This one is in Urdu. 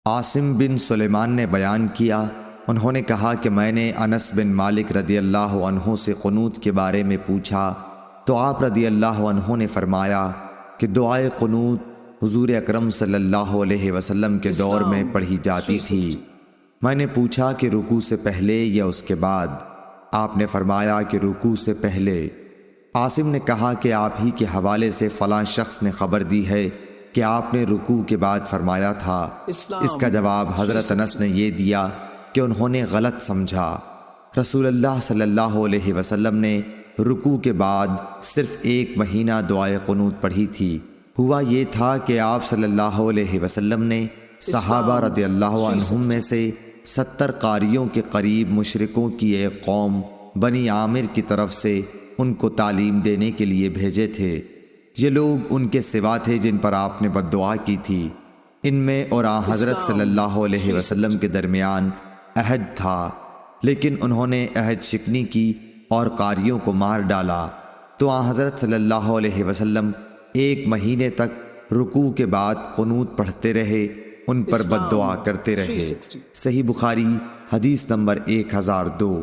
عاصم بن سلیمان نے بیان کیا، انہوں نے کہا کہ میں نے انس بن مالک رضی اللہ عنہ سے قنوت کے بارے میں پوچھا تو آپ رضی اللہ عنہ نے فرمایا کہ دعائے قنوت حضور اکرم صلی اللہ علیہ وسلم کے دور میں پڑھی جاتی تھی۔ میں نے پوچھا کہ رکوع سے پہلے یا اس کے بعد؟ آپ نے فرمایا کہ رکوع سے پہلے۔ عاصم نے کہا کہ آپ ہی کے حوالے سے فلاں شخص نے خبر دی ہے کہ آپ نے رکوع کے بعد فرمایا تھا۔ اس کا جواب حضرت انس نے یہ دیا کہ انہوں نے غلط سمجھا۔ رسول اللہ صلی اللہ علیہ وسلم نے رکوع کے بعد صرف 1 مہینہ دعائے قنوت پڑھی تھی۔ ہوا یہ تھا کہ آپ صلی اللہ علیہ وسلم نے صحابہ رضی اللہ عنہم میں سے 70 قاریوں کے قریب مشرکوں کی ایک قوم بنی عامر کی طرف سے ان کو تعلیم دینے کے لیے بھیجے تھے۔ یہ لوگ ان کے سوا تھے جن پر آپ نے بد دعا کی تھی۔ ان میں اور حضرت صلی اللہ علیہ وسلم کے درمیان عہد تھا، لیکن انہوں نے عہد شکنی کی اور قاریوں کو مار ڈالا۔ تو حضرت صلی اللہ علیہ وسلم 1 مہینے تک رکوع کے بعد قنوت پڑھتے رہے، ان پر بد دعا کرتے رہے۔ صحیح بخاری حدیث نمبر 1002۔